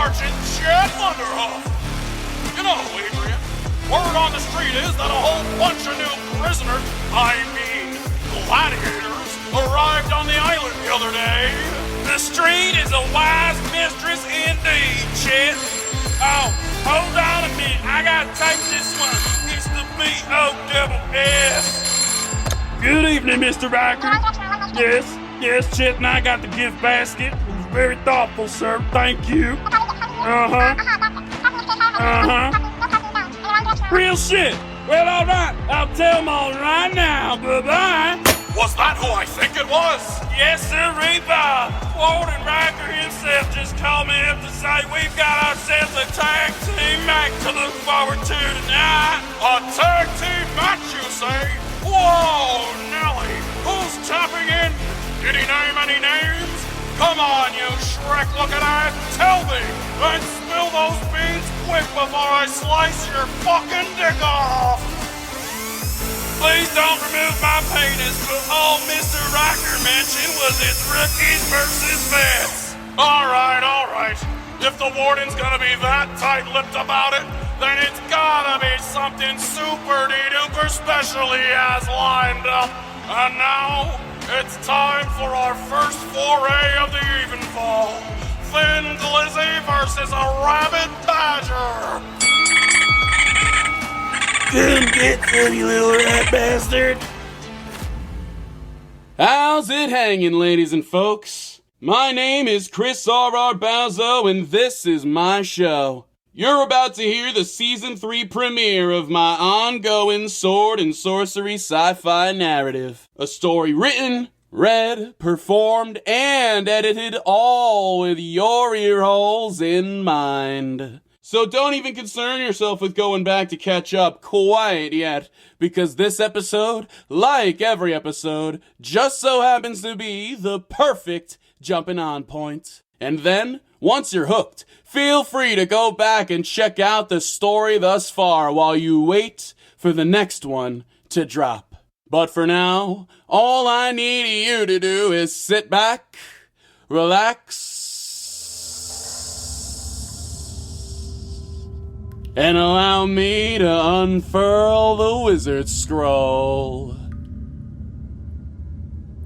Sergeant Chad Wonderhoof. You know, Adrian, word on the street is that a whole bunch of new prisoners, I mean gladiators, arrived on the island the other day. The street is a wise mistress indeed, Chet. Oh, hold on a minute. I gotta take this one. It's the B-O-double-S. Good evening, Mr. Ryker. Yes, Chet and I got the gift basket. It was very thoughtful, sir. Thank you. Real shit. Well, all right. I'll tell them all right now. Bye-bye. Was that who I think it was? Yes, sir, Bob. Warden Ryker himself just called me up to say we've got ourselves a tag team match to look forward to tonight. A tag team match, you say? Whoa, Nelly, who's tapping in? Did he name any names? Come on, you Shrek-looking ass, tell me, and spill those beans quick before I slice your fucking dick off. Please don't remove my penis, but all Mr. Ryker mentioned was his rookies versus vets. All right. If the warden's gonna be that tight-lipped about it, then it's gotta be something super-de-duper special he has lined up. And now, it's time for our first foray of the evenfall. Thin Glizzy versus a rabid badger. Couldn't get to you, little rat bastard. How's it hanging, ladies and folks? My name is Krystall Balzo, and this is my show. You're about to hear the Season 3 premiere of my ongoing sword and sorcery sci-fi narrative. A story written, read, performed, and edited all with your ear holes in mind. So don't even concern yourself with going back to catch up quite yet, because this episode, like every episode, just so happens to be the perfect jumping on point. And then, once you're hooked, feel free to go back and check out the story thus far while you wait for the next one to drop. But for now, all I need you to do is sit back, relax, and allow me to unfurl the wizard scroll.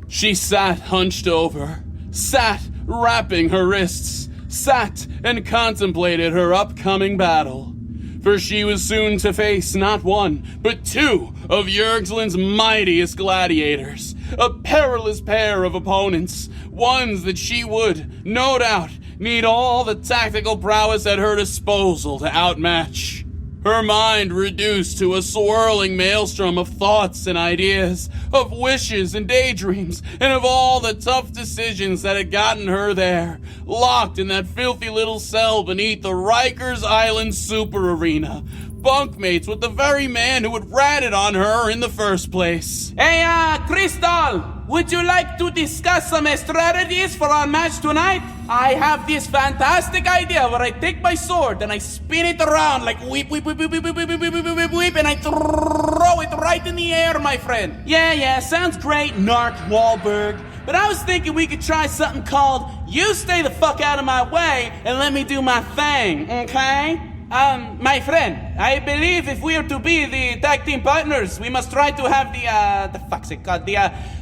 She sat hunched over, sat wrapping her wrists, sat and contemplated her upcoming battle. For she was soon to face not one, but two of Yergzlin's mightiest gladiators. A perilous pair of opponents, ones that she would, no doubt, need all the tactical prowess at her disposal to outmatch. Her mind reduced to a swirling maelstrom of thoughts and ideas, of wishes and daydreams, and of all the tough decisions that had gotten her there, locked in that filthy little cell beneath the Rikers Island Super Arena, bunkmates with the very man who had ratted on her in the first place. Hey, Krystall! Would you like to discuss some strategies for our match tonight? I have this fantastic idea where I take my sword and I spin it around like whip, whip, whip, whip, whip, whip, whip, whip, whip, whip, whip, and I throw it right in the air, my friend. Yeah, sounds great, Narc Wahlberg. But I was thinking we could try something called You Stay the Fuck Out of My Way and Let Me Do My Thing, okay? My friend, I believe if we are to be the tag team partners, we must try to have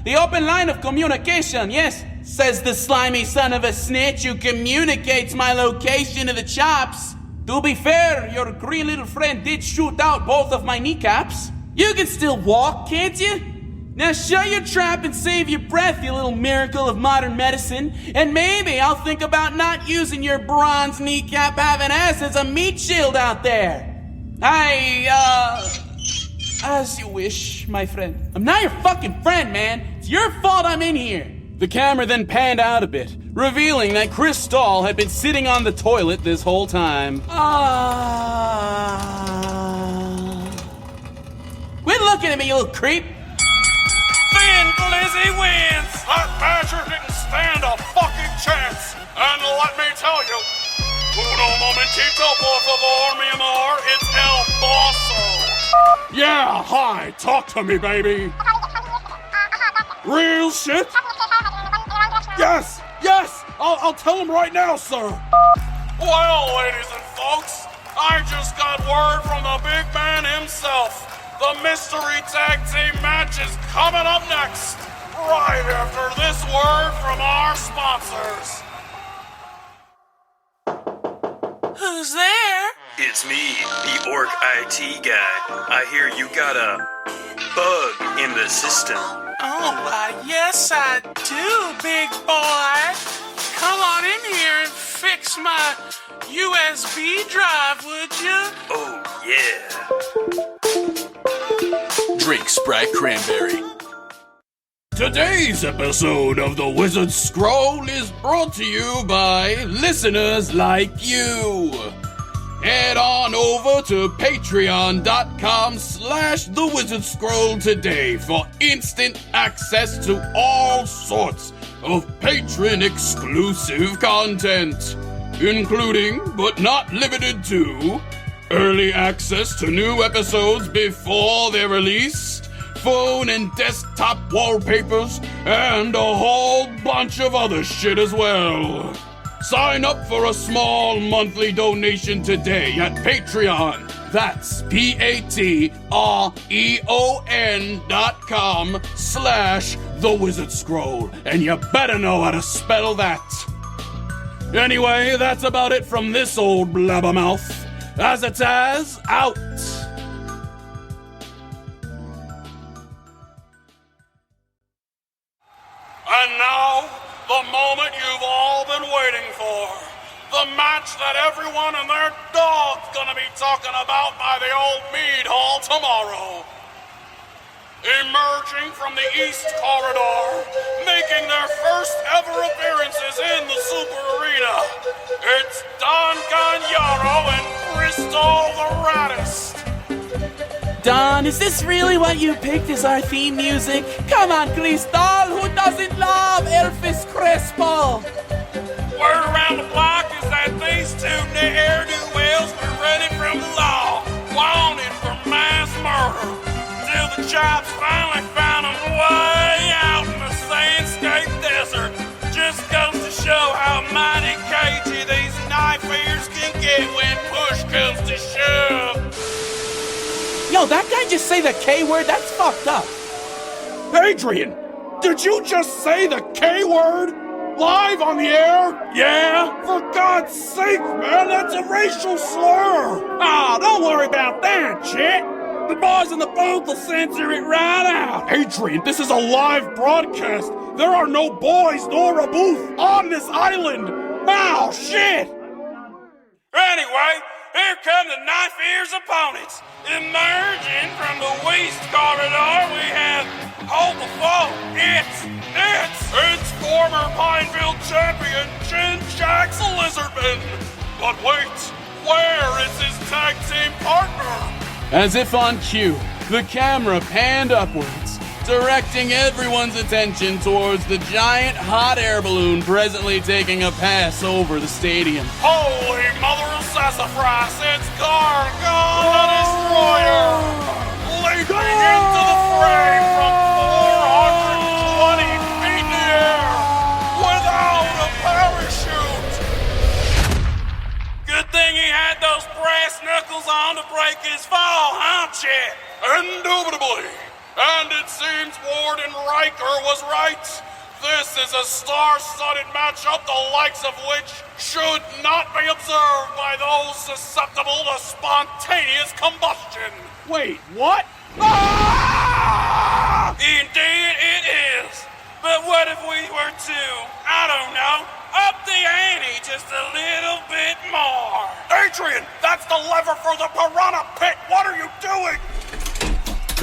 the open line of communication, yes? Says the slimy son of a snitch who communicates my location to the chops. To be fair, your green little friend did shoot out both of my kneecaps. You can still walk, can't you? Now shut your trap and save your breath, you little miracle of modern medicine. And maybe I'll think about not using your bronze kneecap having ass as a meat shield out there. As you wish, my friend. I'm not your fucking friend, man. It's your fault I'm in here. The camera then panned out a bit, revealing that Krystall had been sitting on the toilet this whole time. Quit looking at me, you little creep. Thin Glizzy wins! That badger didn't stand a fucking chance! And let me tell you, uno momentito, por favor, mi amor, it's El Bosso! Yeah, hi, talk to me, baby. Real shit? Yes, I'll tell him right now, sir. Well, ladies and folks, I just got word from the big man himself. The mystery tag team match is coming up next, right after this word from our sponsors. Who's there? It's me, the Orc IT guy. I hear you got a bug in the system. Oh, yes I do, big boy. Come on in here and fix my USB drive, would you? Oh, yeah. Drink Sprite Cranberry. Today's episode of The Wizard Scroll is brought to you by listeners like you. Head on over to patreon.com/The Wizard Scroll today for instant access to all sorts of patron-exclusive content, including, but not limited to, early access to new episodes before they're released, phone and desktop wallpapers, and a whole bunch of other shit as well. Sign up for a small monthly donation today at Patreon. That's patreon.com/The Wizard Scroll, and you better know how to spell that. Anyway, that's about it from this old blabbermouth. Azataz out. And now, the moment you've all been waiting for. The match that everyone and their dog's gonna be talking about by the old mead hall tomorrow. Emerging from the East Corridor, making their first ever appearances in the Super Arena, it's Don Gonjaro and Krystall the Raddest. Don, is this really what you picked as our theme music? Come on, Krystall, who doesn't love Elvis Crespo? Word around the block is that these two ne'er-do-wells were running from the law, wanted for mass murder, till the chops finally found them way out in the sandscape desert. Just goes to show how mighty cagey these knife ears can get when push comes to shove. Yo, that guy just say the K word? That's fucked up. Adrian, did you just say the K word? Live on the air? Yeah? For God's sake, man, that's a racial slur! Ah, don't worry about that, chick! The boys in the booth will censor it right out! Adrian, this is a live broadcast! There are no boys nor a booth on this island! Oh, shit! Anyway, here come the knife ears opponents. Emerging from the West Corridor, we have, hold the phone, it's former Pineville champion, Jin Jax Lizardman. But wait, where is his tag team partner? As if on cue, the camera panned upwards, directing everyone's attention towards the giant hot air balloon presently taking a pass over the stadium. Holy mother of sassafras, it's Gargon the Destroyer! Leaping into the fray from 420 feet in the air without a parachute! Good thing he had those brass knuckles on to break his fall, huh, Chet? Indubitably! And it seems Warden Ryker was right. This is a star-studded matchup the likes of which should not be observed by those susceptible to spontaneous combustion. Wait, what? Ah! Indeed it is. But what if we were to, I don't know, up the ante just a little bit more? Adrian, that's the lever for the piranha pit. What are you doing?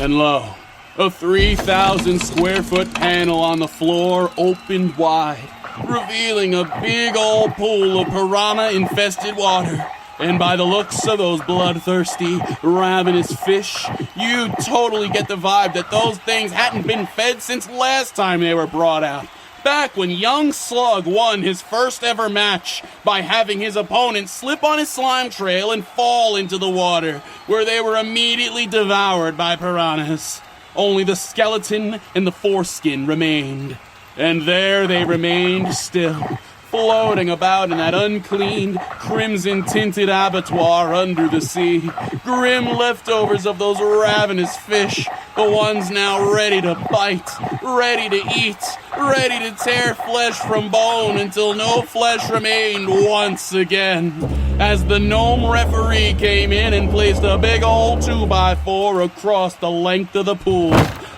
And lo, a 3,000 square foot panel on the floor opened wide, revealing a big old pool of piranha-infested water. And by the looks of those bloodthirsty, ravenous fish, you totally get the vibe that those things hadn't been fed since last time they were brought out. Back when young Slug won his first ever match by having his opponent slip on his slime trail and fall into the water, where they were immediately devoured by piranhas. Only the skeleton and the foreskin remained. And there they remained still, floating about in that unclean, crimson-tinted abattoir under the sea. Grim leftovers of those ravenous fish, the ones now ready to bite, ready to eat, ready to tear flesh from bone until no flesh remained once again. As the gnome referee came in and placed a big old 2x4 across the length of the pool,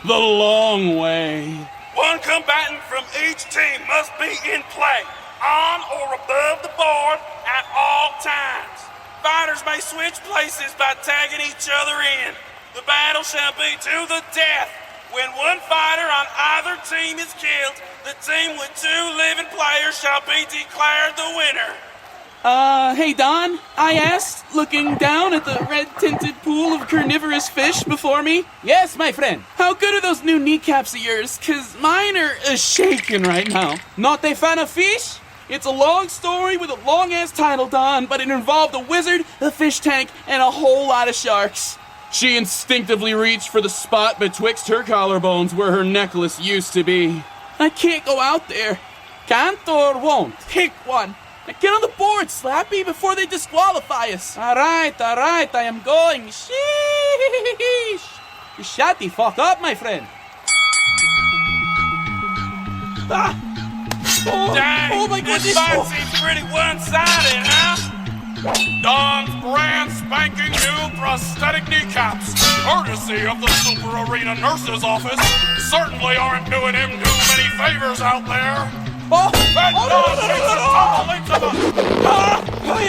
the long way. One combatant from each team must be in play, on or above the board at all times. Fighters may switch places by tagging each other in. The battle shall be to the death. When one fighter on either team is killed, the team with 2 living players shall be declared the winner. Hey Don, I asked, looking down at the red-tinted pool of carnivorous fish before me. Yes, my friend. How good are those new kneecaps of yours? 'Cause mine are shaking right now. Not a fan of fish? It's a long story with a long-ass title, Don, but it involved a wizard, a fish tank, and a whole lot of sharks. She instinctively reached for the spot betwixt her collarbones where her necklace used to be. I can't go out there. Can't or won't? Pick one. Now get on the board, Slappy, before they disqualify us. All right, I am going. Sheesh. You shut the fuck up, my friend. Ah. Dang, Oh my this goodness. fight seems pretty one-sided, huh? Don's brand spanking new prosthetic kneecaps, courtesy of the Super Arena Nurse's office, certainly aren't doing him too many favors out there. Oh, And Don takes a tumble into the... I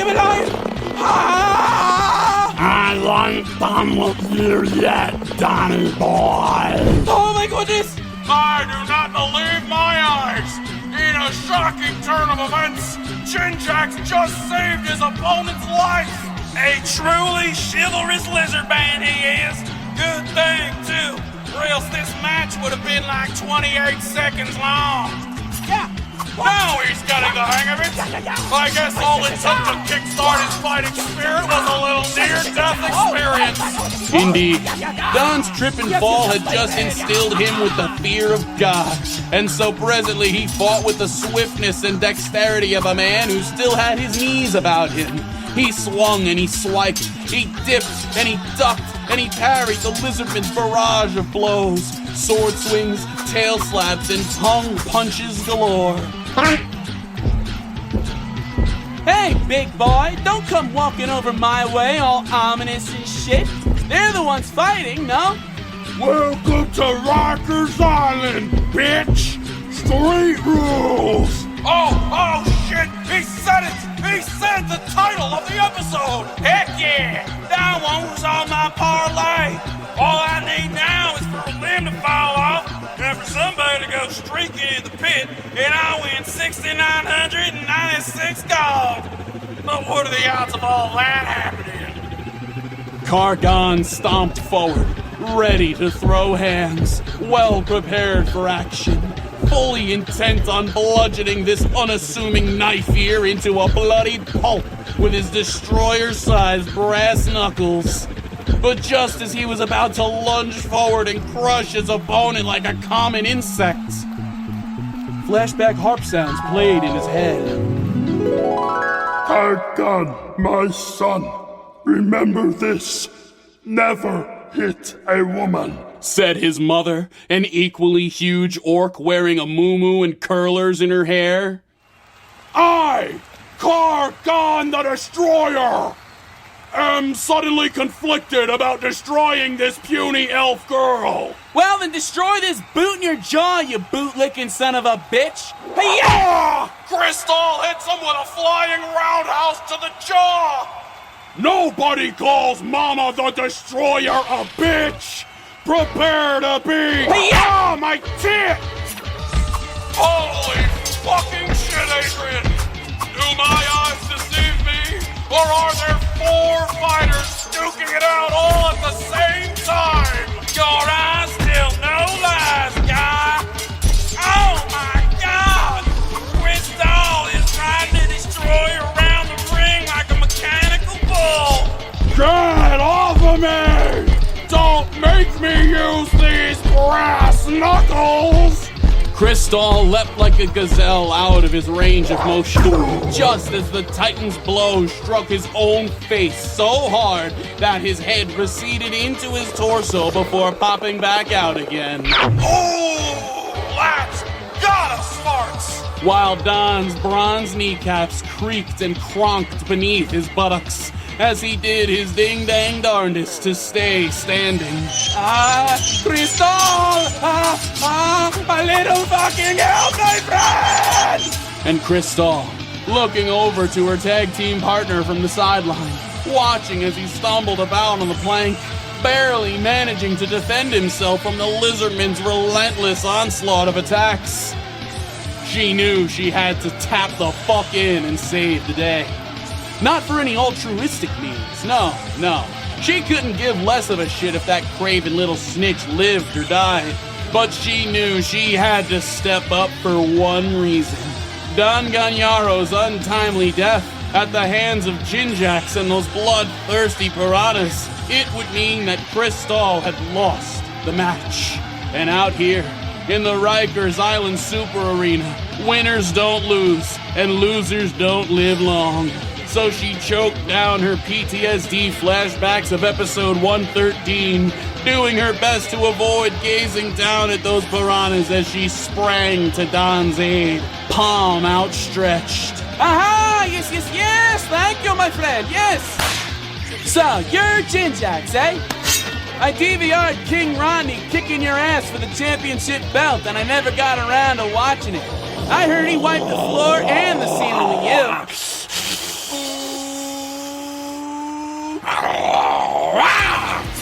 am alive. Ah! I like done with you yet, Donny boy. Oh my goodness. I do not believe my eyes. In a shocking turn of events, Chinjax just saved his opponent's life. A truly chivalrous lizard man he is. Good thing, too, or else this match would have been like 28 seconds long. Yeah. Now he's getting the hang of it. I guess all it took to kickstart his fighting spirit was a little near-death experience. Indeed, Don's trip and fall had just instilled him with the fear of God, and so presently he fought with the swiftness and dexterity of a man who still had his knees about him. He swung and he swiped, he dipped and he ducked, and he parried the lizardman's barrage of blows, sword swings, tail slaps, and tongue punches galore. Hey, big boy, don't come walking over my way all ominous and shit. They're the ones fighting, no? Welcome to Ryker's Island, bitch. Street rules. Oh, shit, he said it! He said the title of the episode! Heck yeah! That one was on my parlay! All I need now is for a limb to fall off, and for somebody to go streaking in the pit, and I win 6,996 gold! But what are the odds of all that happening? Cargon stomped forward, ready to throw hands, well prepared for action, fully intent on bludgeoning this unassuming knife-ear into a bloody pulp with his destroyer-sized brass knuckles. But just as he was about to lunge forward and crush his opponent like a common insect, flashback harp sounds played in his head. Cargon, my son, remember this. Never hit a woman, said his mother, an equally huge orc wearing a muumuu and curlers in her hair. I, Cargon the Destroyer, am suddenly conflicted about destroying this puny elf girl. Well, then destroy this boot in your jaw, you bootlicking son of a bitch. Hey, Ah! Krystall hits him with a flying roundhouse to the jaw. Nobody calls Mama the Destroyer a bitch. Prepare to be. Ah, my tit! Holy fucking shit, Adrian! Do my eyes deceive me? Or are there 4 fighters duking it out all at the same time? Your eyes tell no lies, guy! Oh my god! Krystall is trying to destroy around the ring like a mechanical bull! Get off of me! Don't make me use these brass knuckles! Krystall leapt like a gazelle out of his range of motion, just as the Titan's blow struck his own face so hard that his head receded into his torso before popping back out again. Oh, that's gotta smarts! While Don's bronze kneecaps creaked and cronked beneath his buttocks as he did his ding-dang darndest to stay standing. Krystall! A little fucking help, my friend! And Krystall, looking over to her tag team partner from the sideline, watching as he stumbled about on the plank, barely managing to defend himself from the Lizardman's relentless onslaught of attacks. She knew she had to tap the fuck in and save the day. Not for any altruistic means, no. She couldn't give less of a shit if that craven little snitch lived or died. But she knew she had to step up for one reason. Don Gonjaro's untimely death at the hands of Jinjax and those bloodthirsty piranhas. It would mean that Krystall had lost the match. And out here, in the Ryker's Island Super Arena, winners don't lose, and losers don't live long. So she choked down her PTSD flashbacks of episode 113, doing her best to avoid gazing down at those piranhas as she sprang to Don's aid, palm outstretched. Aha! Yes! Thank you, my friend, yes! So, you're Jinjax, eh? I DVR'd King Rodney kicking your ass for the championship belt, and I never got around to watching it. I heard he wiped the floor and the ceiling with you.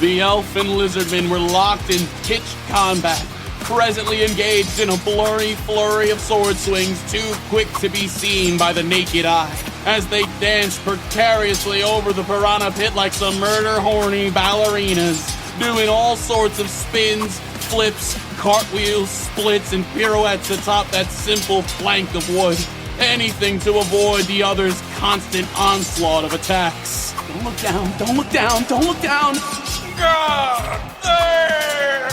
The elf and lizardmen were locked in pitched combat, presently engaged in a blurry flurry of sword swings too quick to be seen by the naked eye, as they danced precariously over the piranha pit like some murder-horny ballerinas, doing all sorts of spins, flips, cartwheels, splits, and pirouettes atop that simple plank of wood. Anything to avoid the other's constant onslaught of attacks. Don't look down, don't look down, don't look down! God damn!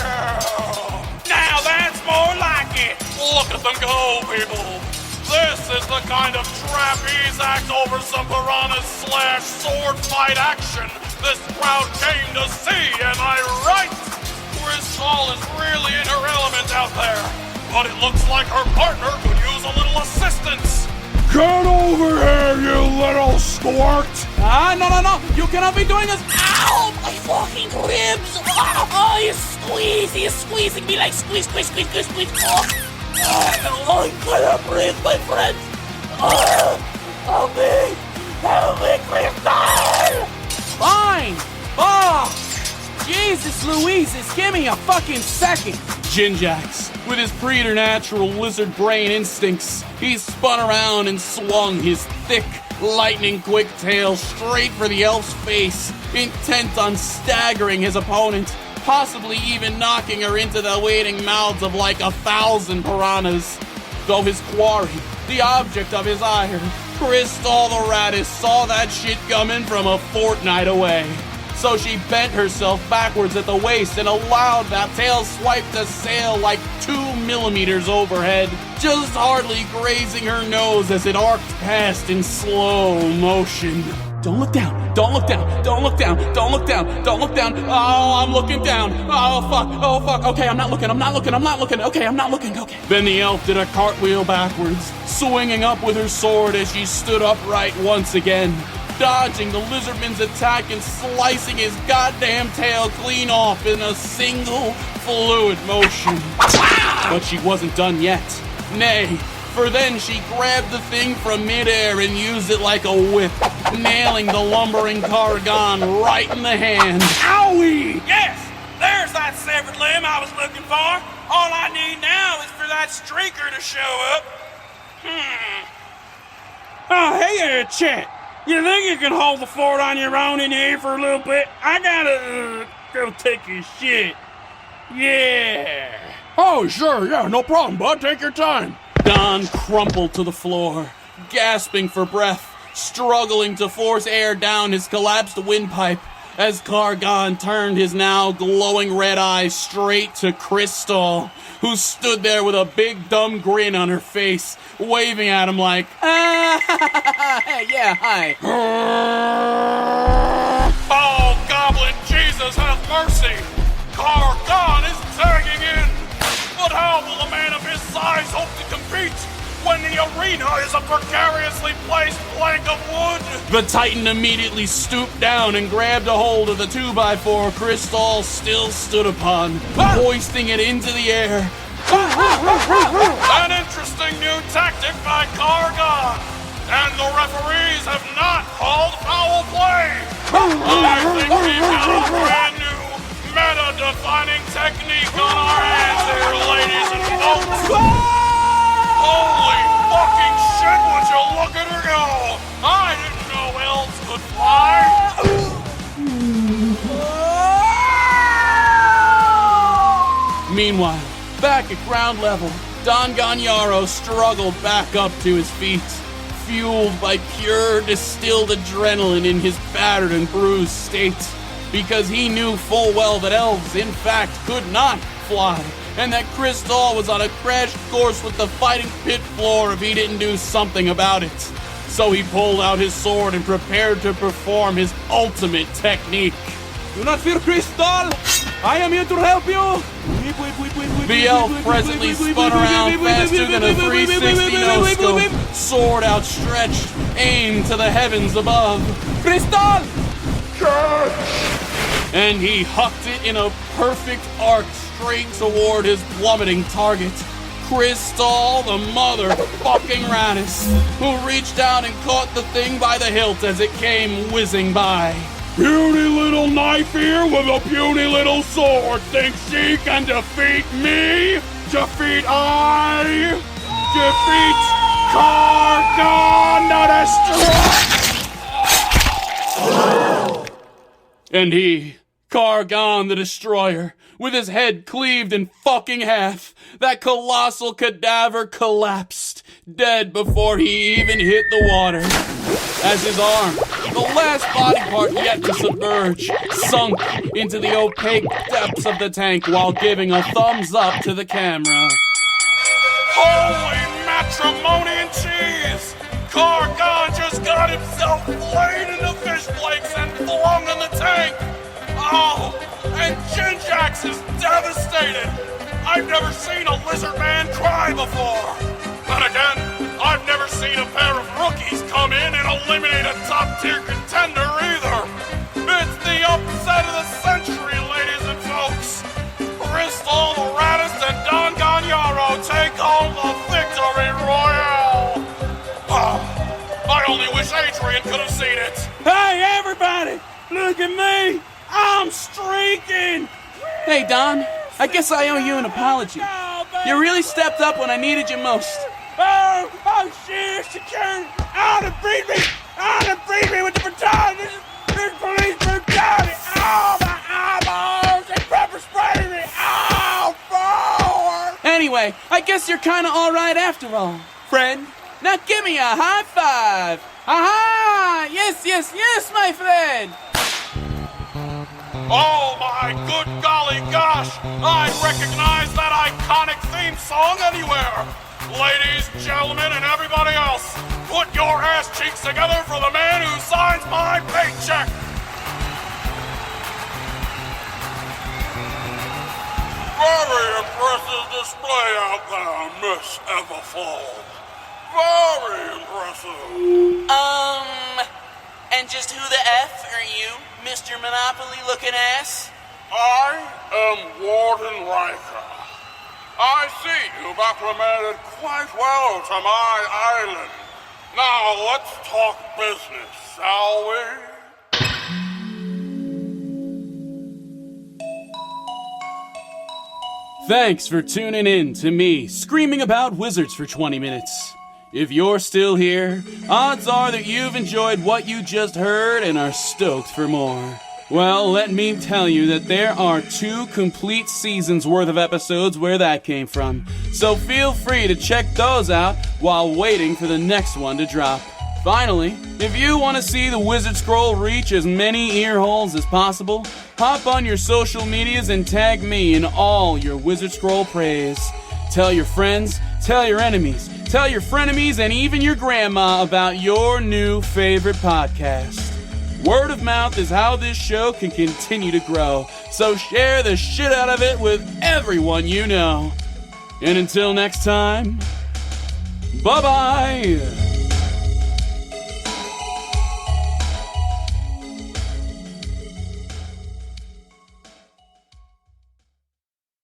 Now that's more like it! Look at them go, people. This is the kind of trapeze act over some piranhas / sword fight action this crowd came to see, am I right? Krystall is really in her element out there, but it looks like her partner could use a little assistance. Get over here, you little squirt! No, you cannot be doing this! Ow, my fucking ribs! Oh, he's squeezing me like squeeze. Oh, I cannot breathe, my friend! Help me, Krystall! Fine! Jesus Louises, give me a fucking second! Jinjax, with his preternatural lizard brain instincts, he spun around and swung his thick, lightning-quick tail straight for the elf's face, intent on staggering his opponent, possibly even knocking her into the waiting mouths of like 1,000 piranhas. Though his quarry, the object of his ire, Krystall the Raddest, saw that shit coming from a fortnight away. So she bent herself backwards at the waist and allowed that tail swipe to sail like 2 millimeters overhead, just hardly grazing her nose as it arced past in slow motion. Don't look down, don't look down, don't look down, don't look down, don't look down. Oh, I'm looking down. Oh fuck. Okay, I'm not looking. Okay, I'm not looking. Okay. Then the elf did a cartwheel backwards, swinging up with her sword as she stood upright once again, dodging the lizardman's attack and slicing his goddamn tail clean off in a single fluid motion. But she wasn't done yet. Nay, for then she grabbed the thing from midair and used it like a whip, nailing the lumbering Cargon right in the hand. Owie! Yes! There's that severed limb I was looking for. All I need now is for that streaker to show up. Oh, hey there, Chet. You think you can hold the fort on your own in here for a little bit? I gotta, go take a shit. Yeah. Oh, sure, yeah, no problem, bud. Take your time. Don crumpled to the floor, gasping for breath, struggling to force air down his collapsed windpipe, as Kargan turned his now glowing red eyes straight to Krystall, who stood there with a big dumb grin on her face, waving at him like, yeah, hi. Oh, Goblin Jesus, have mercy! Kargan is tagging in! But how will a man of his size hope to compete when the arena is a precariously placed plank of wood? The Titan immediately stooped down and grabbed a hold of the 2x4 Krystall still stood upon, hoisting it into the air. An interesting new tactic by Kargan, and the referees have not called foul play. I think we've got a brand new meta-defining technique on our hands here, ladies and folks. Holy fucking shit, would you look at her go! I didn't know elves could fly! Meanwhile, back at ground level, Don Gonjaro struggled back up to his feet, fueled by pure distilled adrenaline in his battered and bruised state, because he knew full well that elves, in fact, could not fly, and that Krystall was on a crash course with the fighting pit floor if he didn't do something about it. So he pulled out his sword and prepared to perform his ultimate technique. Do not fear, Krystall! I am here to help you! The elf presently spun around faster than a 360 no-scope, sword outstretched, aimed to the heavens above. Krystall! And he hucked it in a perfect arc straight toward his plummeting target, Krystall the motherfucking Raddest, who reached out and caught the thing by the hilt as it came whizzing by. Puny little knife here with a puny little sword thinks she can defeat me? Defeat I? Defeat Kargan the Destroyer! And he, Kargan the Destroyer, with his head cleaved in fucking half, that colossal cadaver collapsed, dead before he even hit the water, as his arm, the last body part yet to submerge, sunk into the opaque depths of the tank while giving a thumbs up to the camera. Holy matrimony and cheese! Kargan just got himself flayed into fish flakes and flung in the tank! Oh, and Jinjax is devastated! I've never seen a lizard man cry before! But again, I've never seen a pair of rookies come in and eliminate a top-tier contender either! It's the upset of the century, ladies and folks! Krystall, the Raddest, and Don Gonjaro take home the victory royale! Oh, I only wish Adrian could have seen it! Hey, everybody! Look at me! I'm streaking! Hey, Don, I guess I owe you an apology. You really stepped up when I needed you most. Oh, shit, security! Out and beat me! Out and beat me with the baton! This police brutality! Oh, my eyeballs! They pepper sprayed me! Oh, Lord! Anyway, I guess you're kinda alright after all, friend. Now give me a high five! Aha! Yes, my friend! Oh my good golly gosh! I recognize that iconic theme song anywhere! Ladies, gentlemen, and everybody else, put your ass cheeks together for the man who signs my paycheck! Very impressive display out there, Miss Everfall. Very impressive. And just who the F are you, Mr. Monopoly-looking ass? I am Warden Ryker. I see you've acclimated quite well to my island. Now let's talk business, shall we? Thanks for tuning in to me screaming about wizards for 20 minutes. If you're still here, odds are that you've enjoyed what you just heard and are stoked for more. Well, let me tell you that there are 2 complete seasons worth of episodes where that came from. So feel free to check those out while waiting for the next one to drop. Finally, if you want to see the Wizard Scroll reach as many ear holes as possible, hop on your social medias and tag me in all your Wizard Scroll praise. Tell your friends, tell your enemies, tell your frenemies, and even your grandma about your new favorite podcast. Word of mouth is how this show can continue to grow, so share the shit out of it with everyone you know. And until next time, bye-bye!